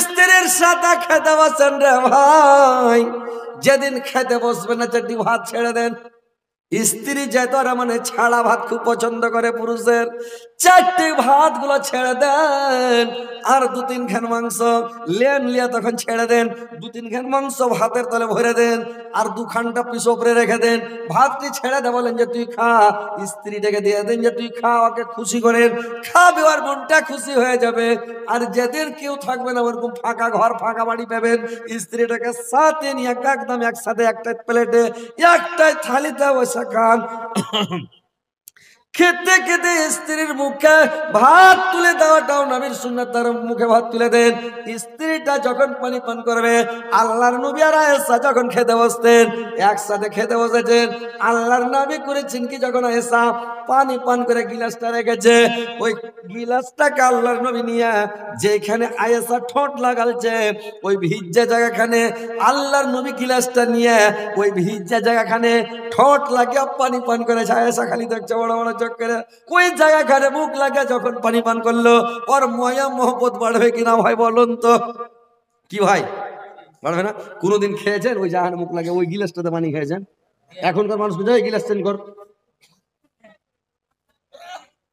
স্ত্রীর সাথে খেতে বসেন রে ভাই, যেদিন খেতে বসবেন না চারটি ভাত ছেড়ে দেন। স্ত্রী যেতরা মানে ছাড়া ভাত খুব পছন্দ করে পুরুষের, চারটি ভাত গুলো ছেড়ে দেন। আর 2-3 খান মাংস লেন লিয়া তখন ছেড়ে দেন, 2-3 খান মাংস ভাতের তলে ভরে দেন, আর 2 খানটা পিস উপরে রেখে দেন। ভাতটি ছেড়ে দে, বলেন যে তুই খা, স্ত্রীটাকে দিয়ে দেন যে তুই খা, ওকে খুশি করেন, খাবে আর মনটা খুশি হয়ে যাবে। আর যেদিন কেউ থাকবে না ওরকম ফাঁকা ঘর ফাঁকা বাড়ি পাবেন, স্ত্রীটাকে সাথে নিয়ে একদম একসাথে একটা প্লেটে একটাই থালিতে বসে খান। খেতে খেতে স্ত্রীর মুখে ভাত তুলে দেওয়াটাও নবীর সুন্নাত, তার মুখে ভাত তুলে দেন। স্ত্রীটা যখন পানি পান করবে, আল্লাহর নবী আর আয়েশা যখন খেতে বসতেন, একসাথে খেতে বসেছেন, আল্লাহর নবী করেছেন কি, যখন আয়েশা পানি পান করে গিলাসটা রেখেছে, ওই গিলাসটাকে আল্লাহর নবী নিয়ে যেখানে আয়েশা ঠোঁট লাগালছে ওই ভিজা জায়গাখানে আল্লাহর নবী গিলাসটা নিয়ে ওই ভিজা জায়গাখানে ঠোঁট লাগিয়ে পানি পান করেছে। আয়েশা খালি দেখছে বড় বড় চোখ করে, ওই জায়গাখানে মুখ লাগে যখন পানি পান করলো, ওর ময়া মোহব্বত বাড়বে কিনা ভাই বলুন তো? কি ভাই বাড়বে না? কোনোদিন খেয়েছেন ওই জায়গায় মুখ লাগে ওই গিলাসটাতে পানি খেয়েছেন? এখনকার মানুষ বুঝে গিলাস চেঞ্জ কর।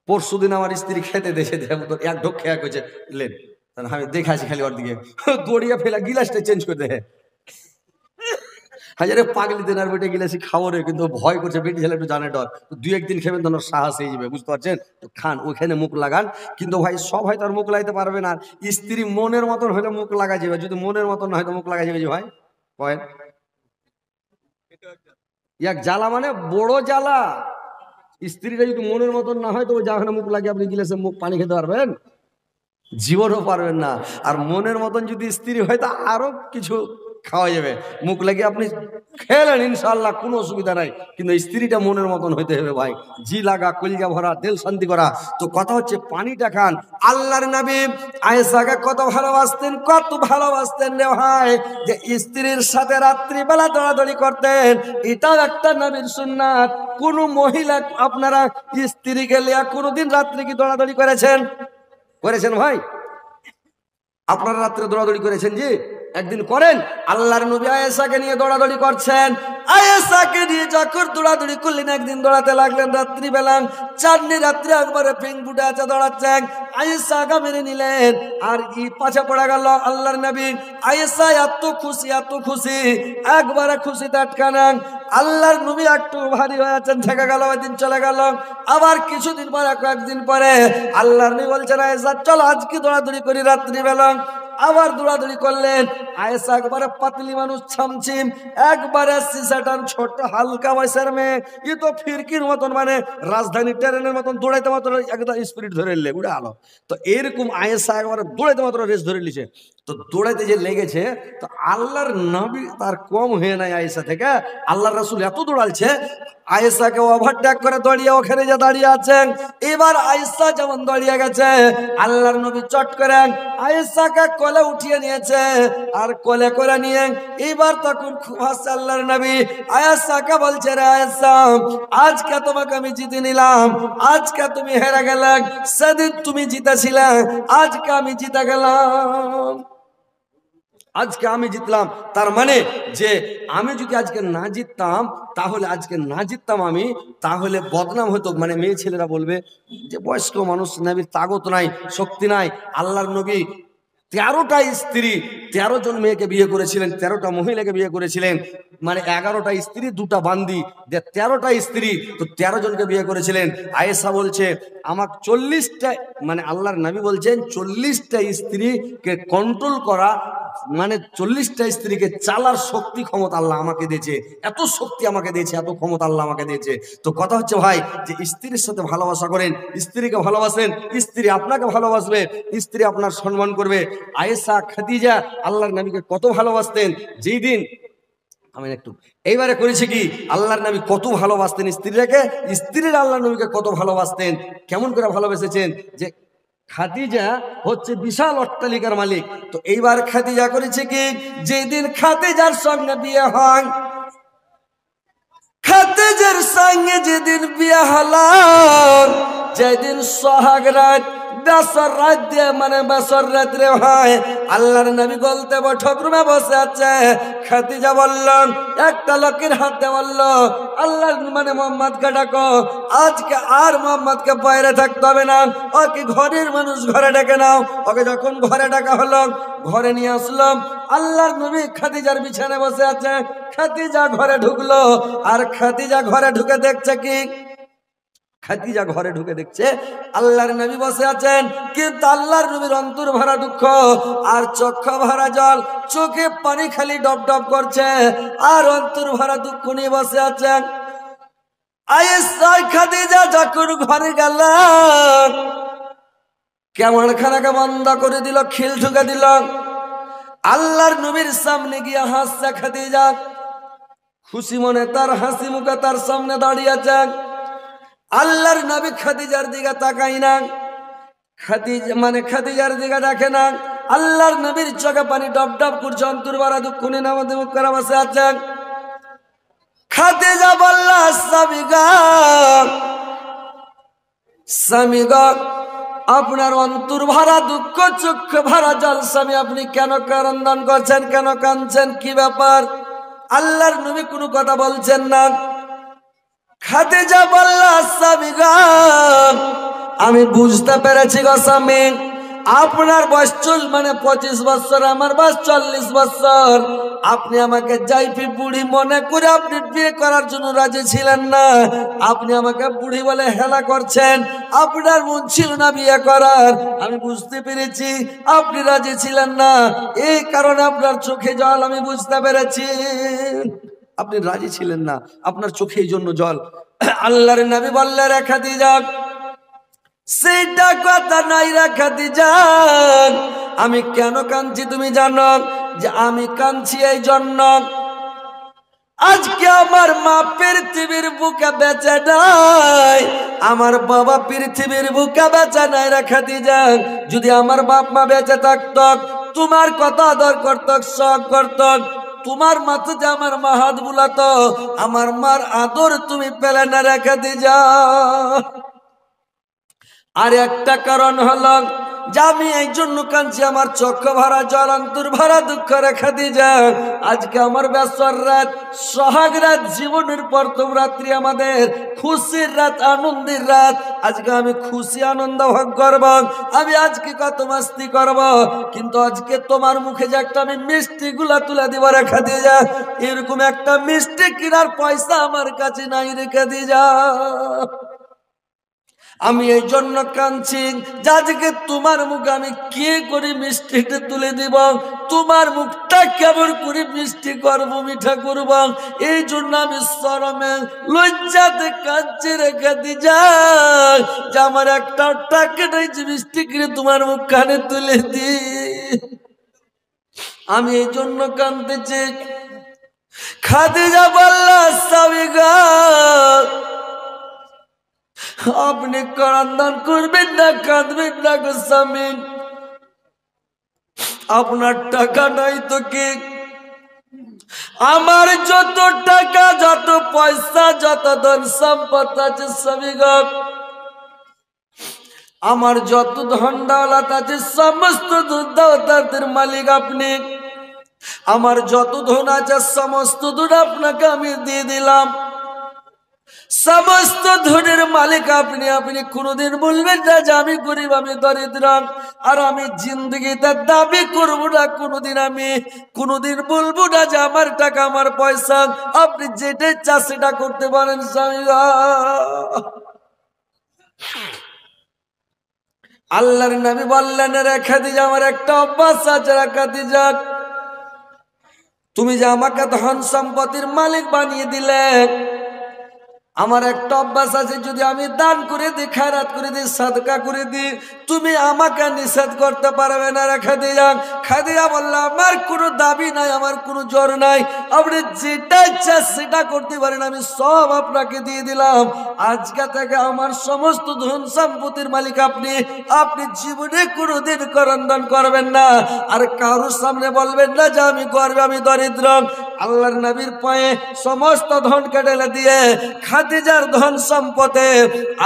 পরশুদিন আমার স্ত্রী খেতে দেশে এক ঢোক খেয়া করেছে, লেন আমি দেখাছি খালি ওর দিকে দড়িয়া ফেলা গিলাসটা চেঞ্জ করে দেয়। হাজারে পাগলি দিন আর বেটে গিলাসি খাবো রে, কিন্তু ভয় করছে, বেটি ছেলে একটু জানে ডর, 2-1 দিন খেবেন তখন সাহস হয়ে যাবে, বুঝতে পারছেন তো? খান, ওইখানে মুখ লাগান। কিন্তু ভাই সব হয়তো আর মুখ লাগাইতে পারবে না। স্ত্রী মনের মতন হলে মুখ লাগা যাবে, যদি মনের মতন না হয়তো মুখ লাগা যাবে যে ভাই কয়েন এক জ্বালা, মানে বড় জ্বালা। স্ত্রীটা যদি মনের মতন না হয় তো ওই জায়গায় মুখ লাগিয়ে আপনি গিলাসে মুখ পানি খেতে পারবেন? জীবনও পারবেন না। আর মনের মতন যদি স্ত্রী হয় তা আরো কিছু খাওয়া যাবে, মুখ লাগিয়ে আপনি খেলেন ইনশাআল্লাহ, কোনো অসুবিধা নাই। কিন্তু স্ত্রীটা মনের মতন হইতে হবে ভাই, জি লাগা, কলিজা ভরা, দিল শান্তি করা। তো কথা হচ্ছে পানিটা খান। আল্লাহর নবী আয়েশাকে কত ভালোবাসতেন, কত ভালোবাসতেন রে ভাই, যে স্ত্রীর সাথে রাত্রিবেলা দৌড়াদৌড়ি করতেন। এটাও একটা নবীর সুন্নাত। কোন মহিলা আপনারা স্ত্রীকে লিয়া কোনোদিন রাত্রি কি দৌড়াদৌড়ি করেছেন? করেছেন ভাই? আপনারা রাত্রে দৌড়াদৌড়ি করেছেন? জি, একদিন করেন। আল্লাহর নবী আয়েশাকে নিয়ে দৌড়াদৌড়ি করছেন। আয়েশাকে নিয়ে যখন দৌড়াদৌড়ি করলেন, একদিন দৌড়াতে লাগলেন রাত্রিবেলা, চাঁদনি রাত্রে একবারে পিং ফুটে আছে দৌড়াচ্ছেন। আয়েশা আগা মেনে নিলেন, আর কি পাছে পড়ে গেল আল্লাহর নবী। আয়েশা এত খুশি, এত খুশি, একবারে খুশিতে আটকানা। আল্লাহর নবী একটু ভারী হয়ে আছেন, থেকে গেল, ওই দিন চলে গেল। আবার কিছুদিন পরে, কয়েকদিন পরে আল্লাহর নবী বলছেন আয়েশা চলো আজকে দৌড়াদৌড়ি করি রাত্রিবেলা। আবার দৌড়াদৌড়ি করলেন। আয়েশা একবারে পাতলি মানুষ, ছামছিম, একবারে সিসাটান, ছোট হালকা বয়সের মেয়ে, ই তো ফিরকির মতন, মানে রাজধানী ট্রেনের মতন দৌড়াইতে মাত্র একদম স্পিড ধরে নিলে উড়ে আলো। তো এরকম আয়েশা একবারে দৌড়াইতে মাত্র রেস ধরে নিছে। তো দৌড়াইতে যে লেগেছে, তো আল্লাহর নবী তার কম হয়ে নাই আয়েশা থেকে। আল্লাহর রাসূল এত দৌড়ালছে, আয়েশাকে ওভারটেক করে দৌড়িয়ে ওখানে যে দাঁড়িয়ে আছেন। এবার আয়েশা যেমন দাঁড়িয়ে গেছে, আল্লাহর নবী চট করে আয়েশাকে কোলে উঠিয়ে নিয়েছে, আর কোলে করে নিয়ে এবার তখন খুব হাসছে আল্লাহর নবী। আয়েশাকে বলছে রে আয়েশা, আজকে তোমাকে আমি জিতে নিলাম, আজকে তুমি হেরে গেলে, সেদিন তুমি জিতেছিলে, আজকে আমি জিতে গেলাম, আজকে আমি জিতলাম। তার মানে যে আমি যদি আজকে না জিততাম, তাহলে আজকে না জিততাম আমি, তাহলে বদনাম হতো। মানে মেয়ে ছেলেরা বলবে যে বয়স্ক মানুষ, নবীর তাগত নাই, শক্তি নাই। আল্লাহর নবী 13টা স্ত্রী, 13 জন মেয়েকে বিয়ে করেছিলেন, 13টা মহিলাকে বিয়ে করেছিলেন, মানে 11টা স্ত্রী, 2টা বান্দি, 13টা স্ত্রী, তো 13 জনকে বিয়ে করেছিলেন। আয়েশা বলছে আমাকে 40টা, মানে আল্লাহর নবী বলছেন 40টা স্ত্রীকে কন্ট্রোল করা, মানে 40টা স্ত্রীকে চালার শক্তি ক্ষমতা আল্লাহ আমাকে দিয়েছে, এত শক্তি আমাকে দিয়েছে, এত ক্ষমতা আল্লাহ আমাকে দিয়েছে। তো কথা হচ্ছে ভাই, যে স্ত্রীর সাথে ভালোবাসা করেন, স্ত্রীকে ভালোবাসেন, স্ত্রী আপনাকে ভালোবাসবে, স্ত্রী আপনার সম্মান করবে। আয়েশা, খাদিজা আল্লাহর নবীকে কত ভালোবাসতেন। যেই দিন আমি একটু এইবারে করেছি কি, আল্লাহর নবী কত ভালোবাসতেন স্ত্রীরাকে, স্ত্রীরা আল্লাহর নবীকে কত ভালোবাসতেন, কেমন করে ভালোবেসেছেন। যে খাদিজা হচ্ছে বিশাল অট্টালিকার মালিক। তো এইবার খাদিজা করেছে কি, যেদিন খাদিজার সঙ্গে বিয়ে হয়, খাদিজার সঙ্গে যেদিন বিয়ে হলো, যেদিন সোহাগ রাত, বেসর রাত দিয়ে মানে বেসর রাত্রে হয়। আল্লাহর নবী গলতে বৈঠক রুমে বসে আছে। খাদিজা বলল, একটা লোকের হাতে বলল, আল্লাহর মানে মোহাম্মদকে ডাকো, আজকে আর মোহাম্মদকে বাইরে থাকতে হবে না, ওকে ঘরের মানুষ ঘরে ডেকে নাও। ওকে যখন ঘরে ডাকা হলো, ঘরে নিয়ে আসলাম। আল্লাহর নবী খাদিজার বিছানায় বসে আছে। খাদিজা ঘরে ঢুকলো, আর খাদিজা ঘরে ঢুকে দেখছে কি, খাদিজা ঘরে ঢুকে দেখছে আল্লাহর নবী বসে আছেন, কিন্তু আল্লাহর নবীর অন্তর ভরা দুঃখ আর চক্ষু ভরা জল, চোখে পানি খালি ডব ডব করছে, আর অন্তর ভরা দুঃখ নিয়ে বসে আছেন। খাদিজা যখন ঘরে গেল, কেমন খানাকে বন্ধ করে দিল, খিল ঢুকে দিল। আল্লাহর নবীর সামনে গিয়ে হাসছে খাদিজা, খুশি মনে তার হাসি মুখে তার সামনে দাঁড়িয়ে আছে। আল্লাহর নবী খাদিজার দিকে তাকাই না, খাদিজার দিকে দেখে না। আল্লাহর নবীর চোখে পানি ডব ডব করছে, অন্তর ভরা দুঃখ নিয়ে নামাজে মুখ করে বসে আছে। খাদিজা বলল, স্বামী গো, আপনার অন্তর ভরা দুঃখ, চক্ষু ভরা জল, স্বামী আপনি কেন ক্রন্দন করছেন, কেন কাঁদছেন, কি ব্যাপার? আল্লাহর নবী কোনো কথা বলছেন না। খাদিজা বলল, স্বামী গো, আমি বুঝতে পেরেছি গো স্বামী, আপনার বয়স 25 বছর, আমার বয়স 40 বছর। আপনি আমাকে জাইফি বুড়ি মনে করে আপনি বিয়ে করার জন্য রাজি ছিলেন না। আপনি আমাকে বুড়ি বলে হেলা করছেন, আপনার মন ছিল না বিয়ে করার। আমি বুঝতে পেরেছি আপনি রাজি ছিলেন না, এই কারণে আপনার চোখে জল আমি বুঝতে পেরেছি। আপনি রাজি ছিলেন না, আপনার চোখে এই জন্য জল। আল্লাহর নবী বললেন, রে খাদিজা, সেইটা কথা নাই রে খাদিজা, আমি কেন কাঁদছি তুমি জানো? যে আমি কাঁদছি এই জন্য, আজকে আমার মা পৃথিবীর বুকে বেঁচে নাই, আমার বাবা পৃথিবীর বুকে বেঁচে নাই রে খাদিজা। যদি আমার বাপ মা বেঁচে থাকত, তোমার কথা আদর করত, শখ করত, তোমার মাথা যে আমার মা হাত বুলাতো, আমার মার আদর তুমি পেলে না রে খাদিজা। আর একটা কারণ হলো যে আমি এই জন্য কাঁদছি, আমার চক্ষু ভরা জল, অন্তর ভরা দুঃখ রে খাদিজা। আজকে আমার বেসর রাত, সোহাগ রাত, জীবনের প্রথম রাত্রি, আমাদের খুশির রাত, আনন্দের রাত। আজকে আমি খুশি আনন্দ ভোগ করব, আমি আজকে কত মাস্তি করব, কিন্তু আজকে তোমার মুখে যে একটা আমি মিষ্টি গুলা তুলে দিব রে খাদিজা, এরকম একটা মিষ্টি কেনার পয়সা আমার কাছে নাই রে খাদিজা। আমি এই জন্য কাঁদছি, আজকে তোমার মুখে আমি কি করে মিষ্টিটা তুলে দিব, তোমার মুখটা কেমন করে মিষ্টি করবো, মিঠা করব, এই জন্য আমি শরমে লজ্জাতে কাঁদছি রে খাদিজা, যে আমার একটা টাকা নাই যে মিষ্টি করে তোমার মুখ কানে তুলে দি। আমি এই জন্য কাঁদতেছি। খাদিজা বলল, স্বামী গো, আপনি ক্রন্দন করবেন না, কাঁদবেন না গো স্বামী, আপনার টাকা নাই তো কি, আমার যত টাকা, যত পয়সা, যত ধন সম্পদ আছে স্বামী গো, আমার যত ধন দৌলত আছে, সমস্ত দৌলতের মালিক আপনি। আমার যত ধন আছে সমস্ত ধন আপনাকে আমি দিয়ে দিলাম, সমস্ত ধনের মালিক আপনি। আপনি কোনদিন বলবেন না যে আমি গরিব, আমি দরিদ্র, আর আমি জিন্দগিতে দাবি করবো না কোনদিন, আমি কোনদিন বলবো না যে আমার টাকা, আমার পয়সা। আপনি যেটা চান সেটা করতে পারেন স্বামী। আল্লাহর নবী বললেন, রে খাদিজা, আমার একটা অভ্যাস আছে রে খাদিজা, তুমি যে আমাকে ধন সম্পত্তির মালিক বানিয়ে দিলে, আমার একটা অভ্যাস আছে, যদি আমি দান করে দিই, খায়রাত করে দিই, সাদকা করে দিই, তুমি আমাকে নিষেধ করতে পারবে না রে খাদিজা। খাদিজা বলল, আমার কোনো দাবি নাই, আমার কোনো জোর নাই, আপনি যেটা ইচ্ছা সেটা করতে পারেন, আমি সব আপনাকে দিয়ে দিলাম। আজকে থেকে আমার সমস্ত ধন সম্পত্তির মালিক আপনি। আপনি জীবনে কোনোদিন ক্রন্দন করবেন না, আর কারোর সামনে বলবেন না যে আমি গরিব, আমি দরিদ্র। আল্লাহর নবীর পায়ে সমস্ত ধনকে ঢেলে দিয়ে খাদিজার ধন সম্পদে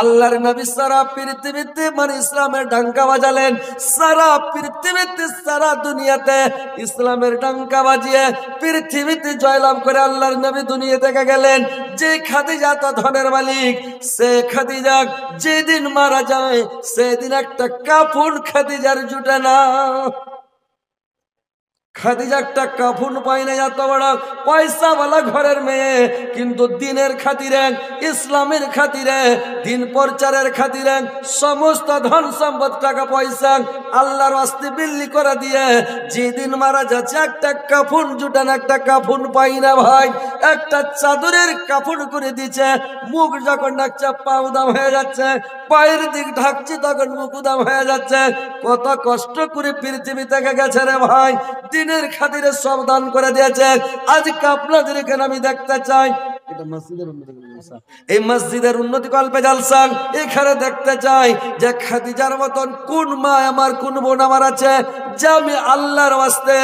আল্লাহর নবী সারা পৃথিবীতে মানে ইসলামের ডঙ্কা বাজালেন। সারা পৃথিবীতে সারা দুনিয়াতে ইসলামের ডঙ্কা বাজিয়ে পৃথিবীতে জয়লাভ করে আল্লাহর নবী দুনিয়া থেকে গেলেন। যে খাদিজা তো ধনের মালিক, সে খাদিজা যেদিন মারা যায় সেদিন একটা কাফন খাদিজার জুটে না। খাদিজা একটা কাফন পায় না, এত বড় পয়সাওয়ালা ঘরের মেয়ে, কিন্তু দিনের খাতিরে, ইসলামের খাতিরে, দিন প্রচারের খাতিরে সমস্ত ধন সম্পদ টাকা পয়সা আল্লাহর রাস্তায় বিল্লি করে দিয়ে যেদিন মারা যাচ্ছে একটা কাফন জুটে না, একটা কাফন পাই না ভাই। একটা চাদরের কাফন করে দিচ্ছে, মুখ যখন ডাকছে পা উদাম হয়ে যাচ্ছে, পায়ের দিক ঢাকছে তখন মুখ উদাম হয়ে যাচ্ছে। কত কষ্ট করে পৃথিবী থেকে গেছে রে ভাই, দিনের খাতিরে সব দান করে দিয়েছে। আজকে আপনাদের এখানে আমি দেখতে চাই, এই মসজিদের উন্নতি কল্পে জালসা, এখানে দেখতে চাই যে খাদিজার মতন কোন মা আমার, কোন বোন আমার আছে যে আমি আল্লাহর ওয়াস্তে,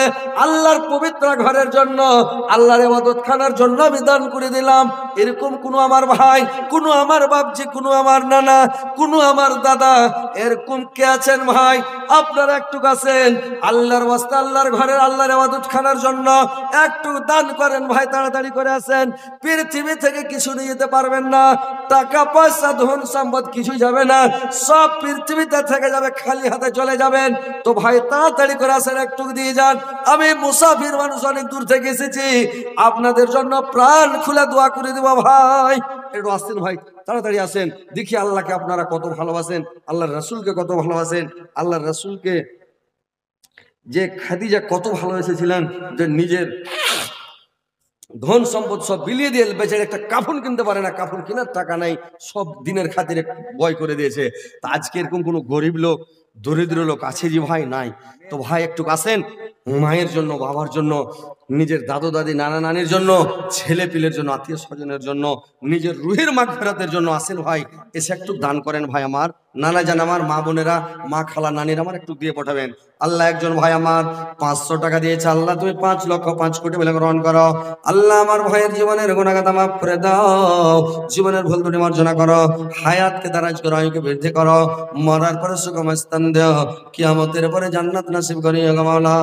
আল্লাহর পবিত্র ঘরের জন্য, আল্লাহর ইবাদত খানার জন্য আমি দান করে দিলাম। এরকম কোন আমার ভাই, কোন আমার বাপজি, কোন আমার নানা, কোন আমার দাদা, এরকম কে আছেন ভাই? আপনারা একটু আছেন আল্লাহর ওয়াস্তে, আল্লাহর ঘরের, আল্লাহর ইবাদত খানার জন্য একটু দান করেন ভাই, তাড়াতাড়ি করে আসেন। পৃথিবী থেকে কিছু নিয়ে যেতে পারবেন না, টাকা পয়সা ধন সম্পদ কিছু যাবে না, সব পৃথিবীতে থেকে যাবে, খালি হাতে চলে যাবেন। তো ভাই তাড়াতাড়ি করে আসেন, একটু দিয়ে যান। আমি মুসাফির মানুষ, অনেক দূর থেকে এসেছি, আপনাদের জন্য প্রাণ খুলে দোয়া করে দিব ভাই। একটু আসেন ভাই, তাড়াতাড়ি আসেন। দেখি আল্লাহকে আপনারা কত ভালোবাসেন, আল্লাহর রাসূলকে কত ভালোবাসেন। আল্লাহর রাসূলকে যে খাদিজা কত ভালোবেসেছিলেন যে নিজের ধন সম্পদ সব বিলিয়ে দিয়ে বেচারে একটা কাফন কিনতে পারে না, কাফন কেনার টাকা নাই, সব দিনের খাতিরে বয় করে দিয়েছে। তা আজকে এরকম কোনো গরিব লোক, দরিদ্র লোক আছে যে ভাই? নাই। তো ভাই একটু আসেন, মায়ের জন্য, বাবার জন্য, নিজের দাদু দাদি, নানা নানির জন্য, ছেলে পিলের জন্য, আত্মীয় স্বজনের জন্য, নিজের রুহের মাগফিরাতের জন্য আসেন ভাই। এসে একটু দান করেন ভাই। আমার নানা জান, আমার মা বোনেরা, মা খালা নানির আমার একটু দিয়ে পাঠাবেন। আল্লাহ একজন ভাই আমার 500 টাকা দিয়েছে, আল্লাহ তুমি 5 লক্ষ 5 কোটি বলে গ্রহণ করো। আল্লাহ আমার ভাইয়ের জীবনের গুনাহগাতা মাফ করে দাও, জীবনের ভুল ত্রুটি মার্জনা করো, হায়াতকে দারাজ করো, আয়ুকে বৃদ্ধি করো, মরার পরে সুখম স্থান দাও, কিয়ামতের পরে জান্নাত নসিব করিও গো মাওলা।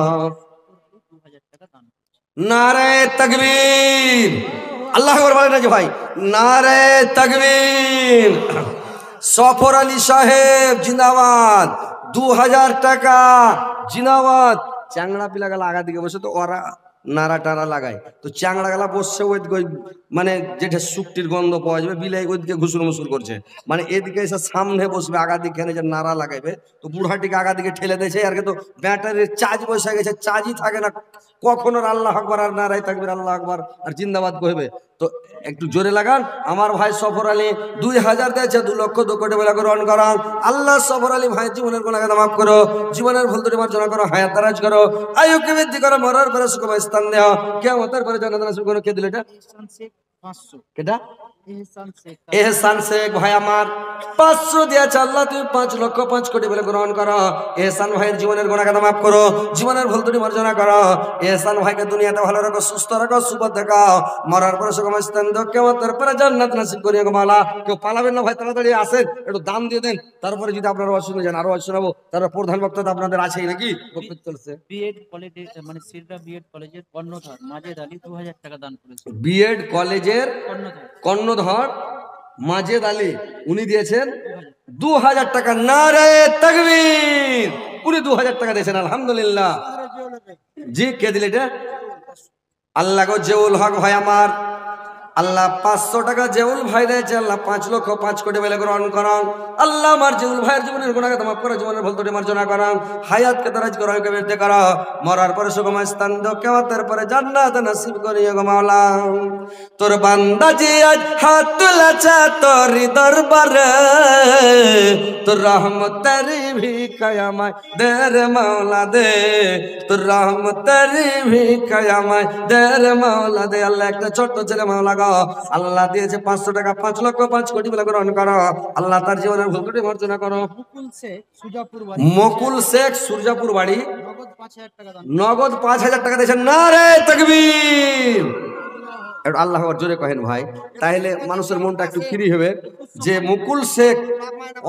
নারে তাকবীর, আল্লাহু আকবার বলেন না যে ভাই, নারে তাকবীর। সফর আলী সাহেব জিন্দাবাদ, 2000 টাকা জিন্দাবাদ। চ্যাংড়া পিলা গেলা আগা দিকে বসে, তো ওরা নাড়া টাড়া লাগায়, তো চ্যাংড়া গেলা বসছে ওই মানে যেটা শুকটির গন্ধ পাওয়া যাবে, বিলাই ওইদিকে ঘুসুর মুসুর করছে, মানে এদিকে এসে সামনে বসবে, আগা দিকে যে নাড়া লাগাইবে, তো বুড়াটিকে আগা দিকে ঠেলে দিয়েছে। আর তো ব্যাটারির চার্জ বসে গেছে, চার্জই থাকে না, কখন আল্লাহ আকবার আর নারাই তাকবীর, আল্লাহ আকবার আর জিন্দাবাদ কইবে। তো একটু জোরে লাগান। আমার ভাই সফর আলী 2000 দিয়েছে, 2 লক্ষ 2 কোটি বলে গ্রহণ করো। আল্লাহ সফর আলী ভাই জীবনের গুনাহ মাফ করো, জীবনের ভুল ত্রুটি মার্জনা করো, হায়াত দারাজ করো, আয়ুকে বৃদ্ধি করো, মরার পরে সুখময় স্থান দাও, কিয়ামতের পরে জান্নাত নসিব করো। কে দিল এটা? কেটা? এহসান শেখ ভাই আমার 500 দিয়েছে, আল্লাহ তুমি 5 লক্ষ 5 কোটি বলে গ্রহণ করো। এহসান ভাইয়ের জীবনের গুনাহ মাফ করো, জীবনের ভুল ত্রুটি মার্জনা করো। এহসান ভাইকে দুনিয়াতে ভালো রাখো, সুস্থ রাখো, সুপথ দেখাও, মরার পরে সুখময় স্থান দাও, কিয়ামতের পরে জান্নাত নসিব করিও গো মাওলা। কেউ পালাবেন না ভাই, তাড়াতাড়ি আসেন, একটু দান দিয়ে দেন। তারপরে যদি আপনারা ওয়াজ শুনে যান, আরো ওয়াজ শোনাবো। তারপর প্রধান বক্তা তো আপনাদের আছেই নাকি? বক্তব্য চলছে। বিএড কলেজে মানে সিলডা বিএড কলেজের কর্ণধার মাজেদ আলী 2000 টাকা দান করেছেন। বিএড কলেজের কর্ণধার মাজেদ আলী, উনি দিয়েছেন 2000 টাকা। নারে তাকবীর। উনি 2000 টাকা দিয়েছেন, আলহামদুলিল্লাহ। জি, কে দিলে এটা? আল্লাহ গো জেউল হক ভাই আমার, আল্লাহ 500 টাকা জেউল ভাই দিয়েছে, আল্লাহ 5 লক্ষ 5 কোটি বলে গ্রহণ করুন। আল্লাহ আমার জেউল ভাইয়ের জীবনের গুনাহ মাফ করো, জীবনের ভুল ত্রুটি মার্জনা করুন, হায়াতকে দারাজ করো, আয়ুকে বৃদ্ধি করো, মরার পরে সুখময় স্থান দাও, কিয়ামতের পরে জান্নাত নসিব করিও গো মাওলা। তোর বান্দা জি আজ হাত তুলেছে তোর দরবারে, তোর রহমতের ভিখায়ামায় দে রে মাওলা দে, তোর রহমতের ভিখায়ামায় দে রে মাওলা দে। আল্লাহ একটা ছোট্ট ছেলে মাওলা গো, আল্লাহ দিয়েছে 500 টাকা, 5 লক্ষ 5 কোটি বলে গ্রহণ করো। আল্লাহ তার জীবনের ভুল ত্রুটি মার্জনা করো। মুকুল শেখ সুজাপুর বাড়ি, মকুল শেখ সুরজাপুর বাড়ি, নগদ 5000 টাকা দান। নগদ 5000 টাকা দিয়েছেন। নারে তাকবীর। একটু আল্লাহ আকবার জোরে কহেন ভাই, তাহলে মানুষের মনটা একটু ফ্রি হবে। যে মুকুল শেখ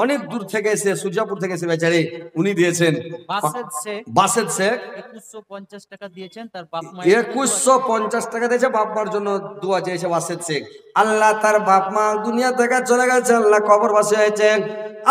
অনেক দূর থেকে এসে, সুরজাপুর থেকে এসে বেচারি, উনি দিয়েছেন। বাসেদ শেখ বাসেদ শেখ 2150 টাকা দিয়েছেন, তার বাপ মা 2150 টাকা দিয়েছে, বাপ মার জন্য দোয়া চেয়েছে বাসেদ শেখ। আল্লাহ তার বাপ মা দুনিয়া থেকে চলে গেছে, আল্লাহ কবরবাসী হয়েছেন।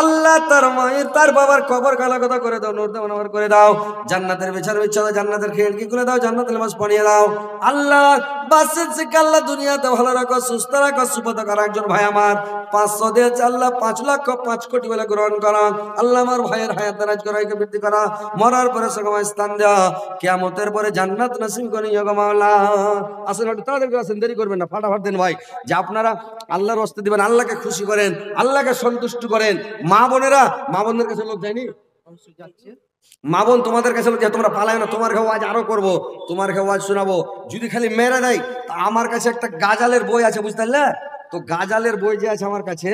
আল্লাহ তার মায়ের তার বাবার কবর কালাকতা করে দাও, নূর দাও করে দাও, জান্নাতের বিছানা বিছা দাও, জান্নাতের খিড়কি খুলে দাও, জান্নাতের লিবাস পরিয়ে দাও। আল্লাহ বাসেদ শেখ আল্লাহ দুনিয়াতে ভালো রাখো, সুস্থ রাখো, সুপথ করো। একজন ভাই আমার 500 দিয়েছে, আল্লাহ 5 লক্ষ 5 কোটি বলে গ্রহণ করা। আল্লাহ আমার ভাইয়ের হায়াত দারাজ করা, একে বৃদ্ধি করা, মরার পরে সগময় স্থান দেওয়া, কিয়ামতের পরে জান্নাত নসিব করে ইয়া মাওলা। আসেন একটু তাড়াতাড়ি আসেন, দেরি করবেন না, ফাটাফাট দেন ভাই, যে আপনারা আল্লাহর রাস্তায় দিবেন, আল্লাহকে খুশি করেন, আল্লাহকে সন্তুষ্ট করেন। মা বোনেরা, মা বোনদের কাছে লোক যায়নি, অবশ্যই যাচ্ছে। মা বোন তোমাদের কাছে লোক যায়, তোমরা পালায় না, তোমার কাছে আজ আরো করবো, তোমার কাছে আজ শোনাবো। যদি খালি মেরে দেয়, তা আমার কাছে একটা গাজালের বই আছে, বুঝতে পারলে তো? গাজালের বই যে আছে আমার কাছে,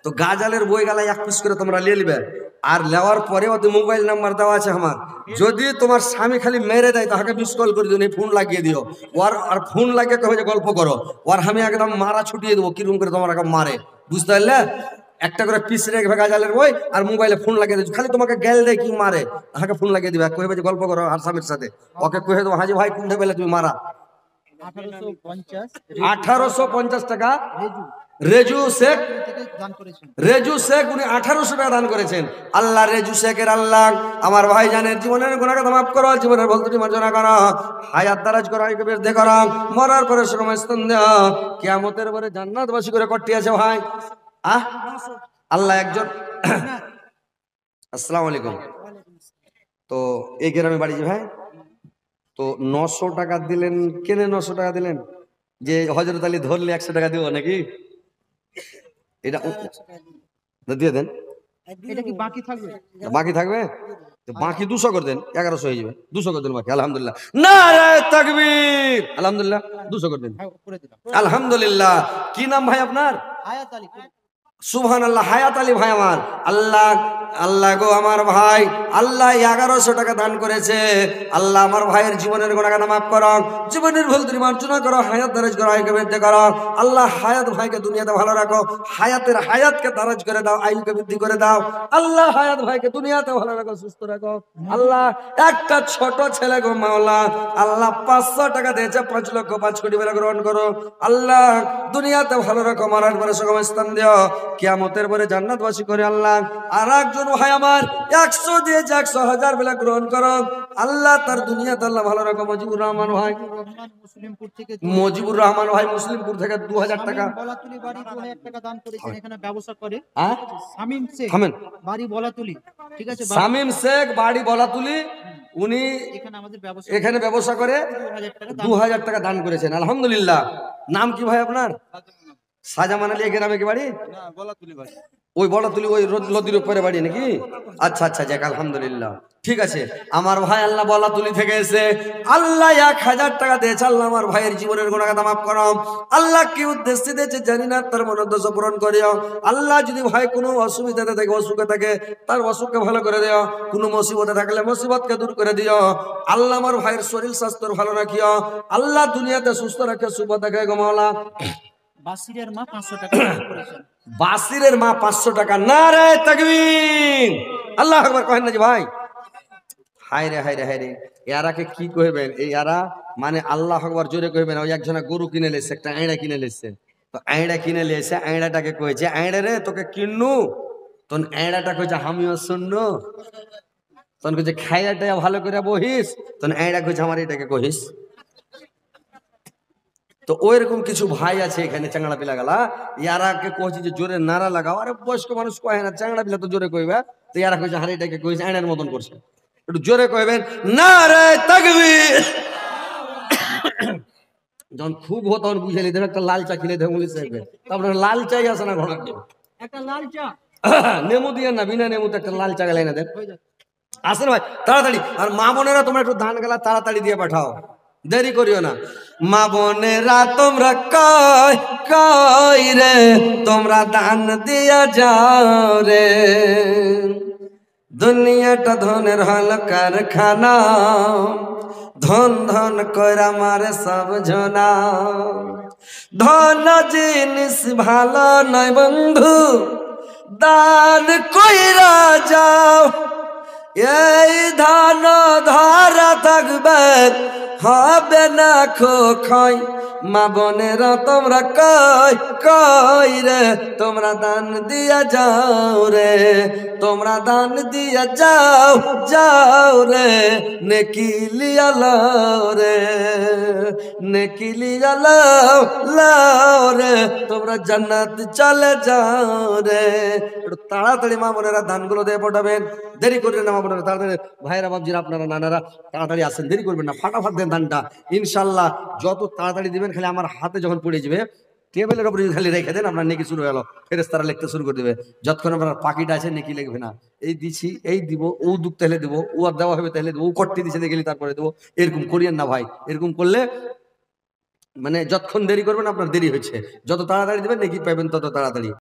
তো গাজালের বই গালা 1 পিস করে তোমরা নিয়ে নিবে। আর নেওয়ার পরে ওদের মোবাইল নাম্বার দেওয়া আছে আমার। যদি তোমার স্বামী খালি মেরে দেয়, তাকে মিস কল করে দিও, ফোন লাগিয়ে দিও ওর, আর ফোন লাগিয়ে কবে যে গল্প করো ওর, আমি একদম মারা ছুটিয়ে দেবো, কিরকম করে তোমার এখন মারে, বুঝতে পারলে? একটা করে পিস রেখে গাজালের বই আর মোবাইলে ফোন লাগিয়ে দিচ্ছ, খালি তোমাকে গেল দেয় কি মারে, তাকে ফোন লাগিয়ে দিবে, কইবে যে গল্প করো আর স্বামীর সাথে, ওকে কয়ে দেবো হাজি ভাই কোনটা পেলে তুমি মারা। 1850 টাকা রেজু শেখ, থেকে দান করেছেন। রেজু শেখ উনি 1800 টাকা দান করেছেন। আল্লাহ রেজু শেখের আল্লাহ আমার ভাই জানের জীবনের গুনাহকে মাফ করো, জীবনের ভুল ত্রুটি মার্জনা করো, হায়াত দারাজ করো, আয়ুকে বৃদ্ধি করো, মরার পরে সময় স্থান দাও, কিয়ামতের পরে জান্নাতবাসী করে করতে আছে ভাই। আল্লাহ একজন। আসসালামু আলাইকুম। তো এই গ্রামে বাড়ি যে ভাই, তো 900 টাকা দিলেন, কেনে 900 টাকা দিলেন? যে হযরত আলী ধরলে 100 টাকা দিব নাকি? এটা দিয়ে দেন, এটা কি বাকি থাকবে? বাকি থাকবে তো বাকি 200 করে দেন, 1100 হয়ে যাবে, 200 করে দেন বাকি। আলহামদুলিল্লাহ, নারে তাকবীর, আলহামদুলিল্লাহ, 200 করে দেন, হ্যাঁ, করে দিলাম। আলহামদুলিল্লাহ। কি নাম ভাই আপনার? হায়াত আলী। সুবহানাল্লাহ, হায়াত আলী ভাই আমার। আল্লাহ আল্লাহ গো আমার ভাই, আল্লাহ 1100 টাকা দান করেছে। আল্লাহ আমার ভাইয়ের জীবনের গুনাহগান মাফ করো, জীবনের ভুল ত্রুটি মার্জনা করো, হায়াত দারাজ করো, আয়ুকে বৃদ্ধি করো। আল্লাহ হায়াত ভাইকে দুনিয়াতে ভালো রাখো, হায়াতের হায়াতকে দারাজ করে দাও, আয়ুকে বৃদ্ধি করে দাও। আল্লাহ হায়াত ভাইকে দুনিয়াতে ভালো রাখো, সুস্থ রাখো। আল্লাহ একটা ছোট ছেলে গো মাওলা, আল্লাহ 500 টাকা দিয়েছে, 5 লক্ষ 5 কোটি বলে গ্রহণ করো। আল্লাহ দুনিয়াতে ভালো রাখো, মরার পরে সুগম স্থান দিও, কিয়ামতের পরে জান্নাতবাসী করে। আল্লাহ আর একজন ভাই আমার 100 দিয়েছে, 100,000 বলে গ্রহণ করো। আল্লাহ তার দুনিয়াতে আল্লাহ ভালো রাখো। মজিবুর রহমান ভাই, মুসলিমপুর থেকে মজিবুর রহমান ভাই মুসলিমপুর থেকে 2000 টাকা, বলাতুলি বাড়ি 2000 টাকা দান করেছেন, এখানে ব্যবসা করে। হ্যাঁ শামীম শেখ থামেন, বাড়ি বলাতুলি, ঠিক আছে? শামীম শেখ বাড়ি বলাতুলি, উনি এখানে আমাদের ব্যবসা, এখানে ব্যবসা করে 2000 টাকা দান। 2000 টাকা দান করেছেন। আলহামদুলিল্লাহ। নাম কি ভাই আপনার? সাজামান আলী। এই গ্রামে কি বাড়ি? না, বলাতুলি বাড়ি। ওই বড়তুলি ওই নদীর উপরে বাড়ি নাকি? আচ্ছা আচ্ছা, যাক আলহামদুলিল্লাহ, ঠিক আছে। আমার ভাই আল্লাহ বলাতুলি থেকে এসে আল্লাহ 1000 টাকা দিয়েছে। আল্লাহ আমার ভাইয়ের জীবনের গুনাহ মাফ করো। আল্লাহ কি উদ্দেশ্যে দিয়েছে জানি না, তার মনোদ্দেশ্য পূরণ করিও। আল্লাহ যদি ভাই কোনো অসুবিধাতে থাকে, অসুখে থাকে, তার অসুখকে ভালো করে দিও। কোনো মুসিবতে থাকলে মুসিবতকে দূর করে দিও। আল্লাহ আমার ভাইয়ের শরীর স্বাস্থ্য ভালো রাখিও। আল্লাহ দুনিয়াতে সুস্থ রাখে, শুভ দেখে গো মাওলা। বাসিরের মা 500 টাকা দান করেছেন। বাসিরের মা 500 টাকা। নারে তাকবীর, আল্লাহু আকবার কহেন না যে ভাই। হায় রে হায় রে হায় রে, এরাকে কি কইবেন? এই এরা মানে আল্লাহু আকবার জোরে কইবেন। ওই একজনা গরু কিনে লেছে, একটা আইড়া কিনে লেছে, তো আইড়া কিনে লেছে, আইড়াটাকে কইছে, আইড়া রে তোকে কিন্নু, তখন আইড়াটা কইছে আমিও শুননু, তখন কইছে খাইয়াটা ভালো করে বহিস, তখন আইড়া কইছে আমার এটাকে কহিস। তো ওইরকম কিছু ভাই আছে এখানে চাংড়া পিলা গেলা, ইয়ারাকে কইছে যে জোরে নারা লাগাও। আরে বয়স্ক মানুষ কয় না, চাংড়া পিলা তো জোরে কইবে, তো ইয়ারা কইছে হারে এটাকে কইছে আইনের মতন করছে। একটু জোরে কইবেন নারে তাকবীর। যখন খুব হতো তখন বুঝে নিতে একটা লাল চা কিনে দেবো বলিস, তারপরে লাল চাই আসে না ঘোড়া, একটা লাল চা নেমু দিয়ে না, বিনা নেমুতে একটা লাল চা গেলে না দেন। আসেন ভাই তাড়াতাড়ি। আর মা বোনেরা তোমরা একটু ধান গেলা তাড়াতাড়ি দিয়ে পাঠাও। দেরি করিও না। মা বোনেরা তোমরা কই কই রে, তোমরা দান দিয়া যাও রে। দুনিয়াটা ধনের হল কারখানা, ধন ধন কইরা মারে সব জনা। ধন জিনিস ভালো নয় বন্ধু, দান কইরা যাও। এই ধন ধরা থাকবে, হবে না খোখাই। মা বোনেরা তোমরা কই কই রে, তোমরা দান দিয়া যাও রে, তোমরা দান দিয়া যাও যাও রে। নেকি লিয়া লাও রে, নেকি লিয়া লাও লাও রে, তোমরা জান্নাত চলে যাও রে। একটু তাড়াতাড়ি মা বোনেরা দানগুলো দিয়ে পাঠাবেন, দেরি করবেন না মা বোনেরা, তাড়াতাড়ি ভাইরা বাবজিরা আপনারা নানারা তাড়াতাড়ি আসেন, দেরি করবেন না, ফাটাফাট দেন দানটা। ইনশাল্লাহ যত তাড়াতাড়ি দিবেন, খালি আমার হাতে যখন পড়ে যাবে, টেবিলের উপরে খালি রেখে দেন, আপনার নেকি শুরু হয়ে গেল, ফেরেশতারা লিখতে শুরু করে দেবে। যতক্ষণ আপনার পাখিটা আছে নেকি লিখবে না। এই দিছি, এই দিব, ও দুঃখ তাহলে দেবো, ও আর দেওয়া হবে তাহলে দেবো, ও কট্টি দিছে দেখলি তারপরে দেবো। এরকম করিয়েন না ভাই, এরকম করলে মানে যতক্ষণ দেরি করবেন আপনার দেরি হচ্ছে। যত তাড়াতাড়ি দেবেন নেকি পাবেন তত তাড়াতাড়ি।